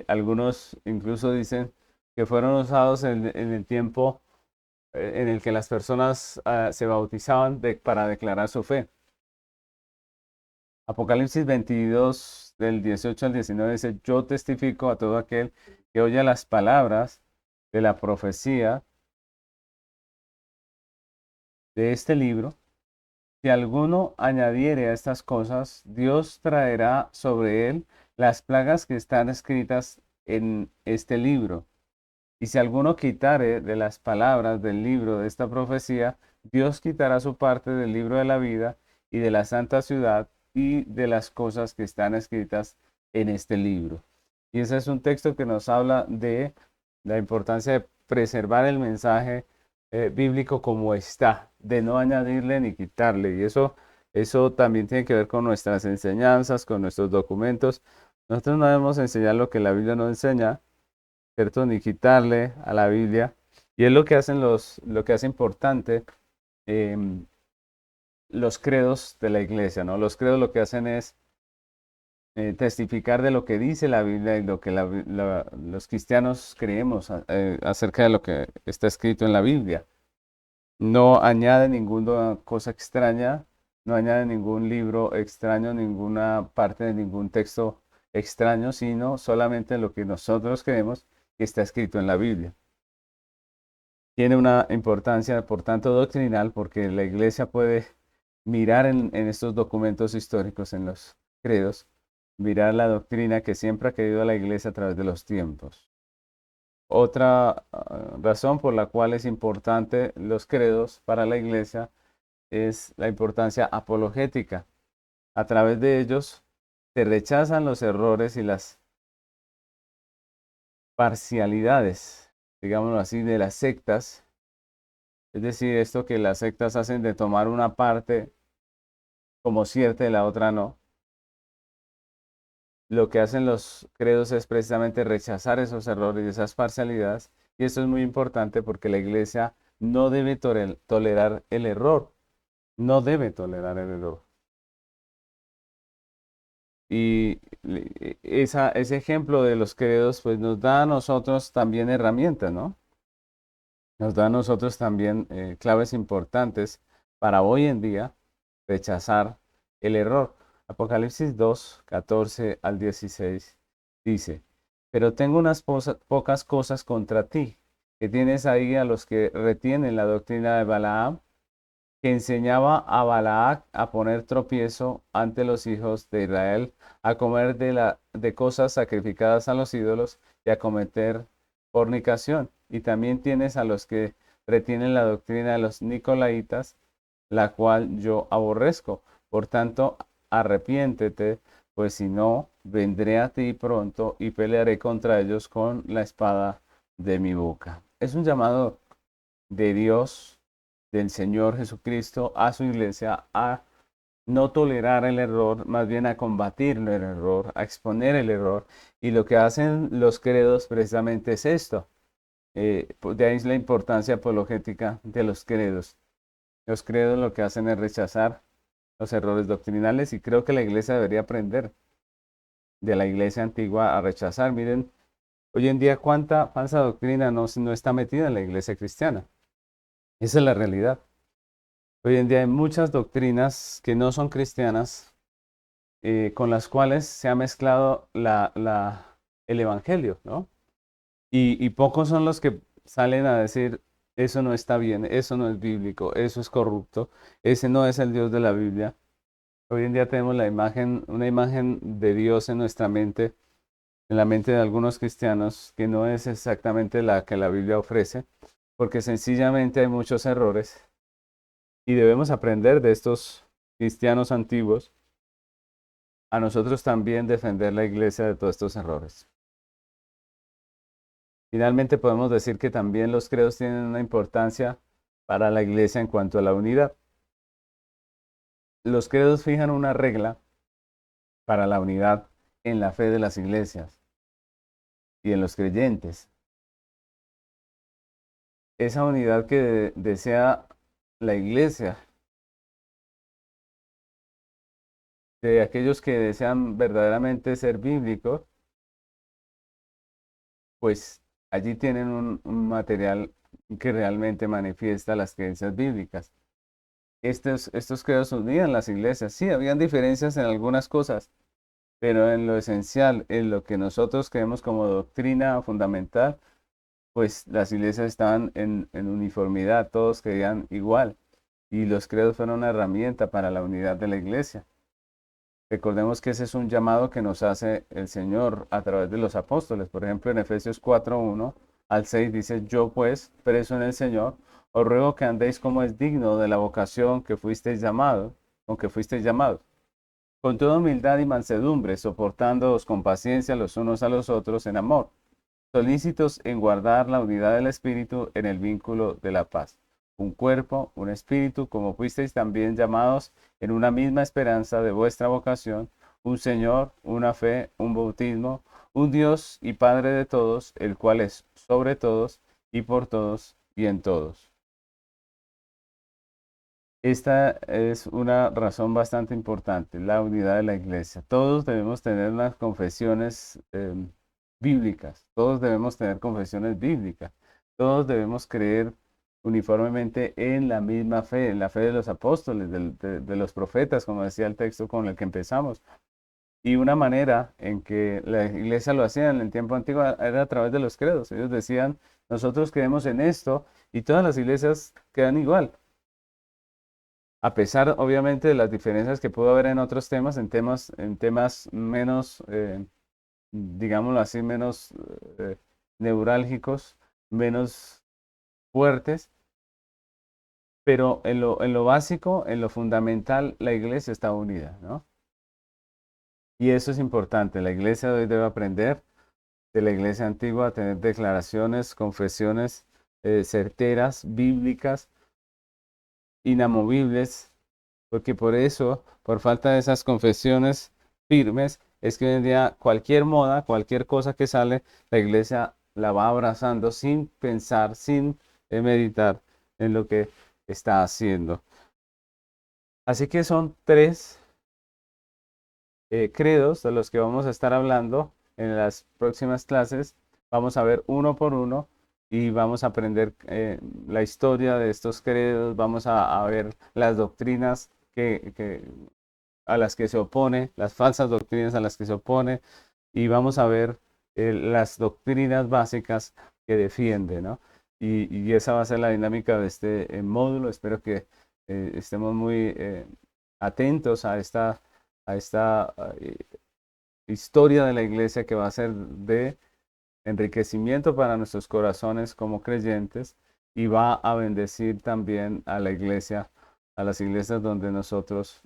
Algunos incluso dicen que fueron usados en el tiempo en el que las personas se bautizaban para declarar su fe. Apocalipsis 22, del 18 al 19 dice, yo testifico a todo aquel que oye las palabras de la profecía de este libro. Si alguno añadiere a estas cosas, Dios traerá sobre él las plagas que están escritas en este libro. Y si alguno quitare de las palabras del libro de esta profecía, Dios quitará su parte del libro de la vida y de la santa ciudad y de las cosas que están escritas en este libro. Y ese es un texto que nos habla de la importancia de preservar el mensaje bíblico como está, de no añadirle ni quitarle. Y eso también tiene que ver con nuestras enseñanzas, con nuestros documentos. Nosotros no debemos enseñar lo que la Biblia no enseña, ¿cierto? Ni quitarle a la Biblia. Y es lo que hacen lo que hace importante em, los credos de la iglesia, ¿no? Los credos lo que hacen es testificar de lo que dice la Biblia y lo que los cristianos creemos acerca de lo que está escrito en la Biblia. No añade ninguna cosa extraña, no añade ningún libro extraño, ninguna parte de ningún texto extraño, sino solamente lo que nosotros creemos que está escrito en la Biblia. tiene una importancia, por tanto, doctrinal, porque la iglesia puede mirar en estos documentos históricos, en los credos, mirar la doctrina que siempre ha querido la iglesia a través de los tiempos. Otra razón por la cual es importante los credos para la iglesia es la importancia apologética. A través de ellos se rechazan los errores y las parcialidades, digámoslo así, de las sectas. Es decir, esto que las sectas hacen de tomar una parte como cierta y la otra no. Lo que hacen los credos es precisamente rechazar esos errores y esas parcialidades. Y esto es muy importante porque la iglesia no debe tolerar el error. No debe tolerar el error. Y ese ejemplo de los credos pues nos da a nosotros también herramientas, ¿no? Nos da a nosotros también claves importantes para hoy en día rechazar el error. Apocalipsis 2, 14 al 16 dice, pero tengo unas pocas cosas contra ti, que tienes ahí a los que retienen la doctrina de Balaam, que enseñaba a Balac a poner tropiezo ante los hijos de Israel, a comer de cosas sacrificadas a los ídolos y a cometer fornicación. Y también tienes a los que retienen la doctrina de los nicolaitas, la cual yo aborrezco. Por tanto, arrepiéntete, pues si no, vendré a ti pronto y pelearé contra ellos con la espada de mi boca. Es un llamado de Dios, del Señor Jesucristo, a su iglesia, a no tolerar el error, más bien a combatir el error, a exponer el error. Y lo que hacen los credos precisamente es esto. De ahí es la importancia apologética de los credos. Los credos lo que hacen es rechazar los errores doctrinales y creo que la iglesia debería aprender de la iglesia antigua a rechazar. Miren, hoy en día cuánta falsa doctrina no está metida en la iglesia cristiana. Esa es la realidad. Hoy en día hay muchas doctrinas que no son cristianas con las cuales se ha mezclado el evangelio, ¿no? Y pocos son los que salen a decir, eso no está bien, eso no es bíblico, eso es corrupto, ese no es el Dios de la Biblia. Hoy en día tenemos una imagen de Dios en nuestra mente, en la mente de algunos cristianos, que no es exactamente la que la Biblia ofrece, porque sencillamente hay muchos errores y debemos aprender de estos cristianos antiguos a nosotros también defender la iglesia de todos estos errores. Finalmente podemos decir que también los credos tienen una importancia para la iglesia en cuanto a la unidad. Los credos fijan una regla para la unidad en la fe de las iglesias y en los creyentes. Esa unidad que desea la iglesia, de aquellos que desean verdaderamente ser bíblicos, pues allí tienen un material que realmente manifiesta las creencias bíblicas. Estos credos unían las iglesias. Sí, habían diferencias en algunas cosas, pero en lo esencial, en lo que nosotros creemos como doctrina fundamental, pues las iglesias estaban en uniformidad, todos creían igual, y los credos fueron una herramienta para la unidad de la iglesia. Recordemos que ese es un llamado que nos hace el Señor a través de los apóstoles. Por ejemplo, en Efesios 4:1 al 6 dice, yo pues, preso en el Señor, os ruego que andéis como es digno de la vocación que fuisteis llamado, con que fuisteis llamados, con toda humildad y mansedumbre, soportándoos con paciencia los unos a los otros en amor, solícitos en guardar la unidad del Espíritu en el vínculo de la paz. Un cuerpo, un espíritu, como fuisteis también llamados en una misma esperanza de vuestra vocación, un Señor, una fe, un bautismo, un Dios y Padre de todos, el cual es sobre todos y por todos y en todos. Esta es una razón bastante importante, la unidad de la iglesia. Todos debemos tener unas confesiones bíblicas, todos debemos tener confesiones bíblicas, todos debemos creer uniformemente en la misma fe, en la fe de los apóstoles, de los profetas, como decía el texto con el que empezamos. Y una manera en que la iglesia lo hacía en el tiempo antiguo era a través de los credos. Ellos decían nosotros creemos en esto y todas las iglesias quedan igual. A pesar, obviamente, de las diferencias que pudo haber en otros temas, en temas menos, digámoslo así, menos neurálgicos, menos fuertes, pero en lo básico, en lo fundamental, la iglesia está unida, ¿no? Y eso es importante. La iglesia de hoy debe aprender de la iglesia antigua a tener declaraciones, confesiones certeras, bíblicas, inamovibles, porque por eso, por falta de esas confesiones firmes, es que hoy en día cualquier moda, cualquier cosa que sale, la iglesia la va abrazando sin pensar, sin meditar en lo que está haciendo. Así que son tres credos de los que vamos a estar hablando en las próximas clases. Vamos a ver uno por uno y vamos a aprender la historia de estos credos, vamos a ver las doctrinas a las que se opone, las falsas doctrinas a las que se opone, y vamos a ver las doctrinas básicas que defiende, ¿no? Y esa va a ser la dinámica de este módulo. Espero que estemos muy atentos a esta historia de la iglesia que va a ser de enriquecimiento para nuestros corazones como creyentes y va a bendecir también a la iglesia, a las iglesias donde nosotros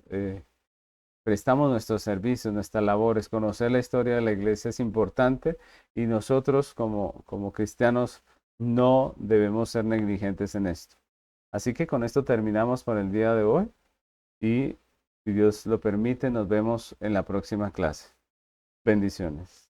prestamos nuestros servicios, nuestras labores. Conocer la historia de la iglesia es importante y nosotros como cristianos no debemos ser negligentes en esto. Así que con esto terminamos por el día de hoy y si Dios lo permite, nos vemos en la próxima clase. Bendiciones.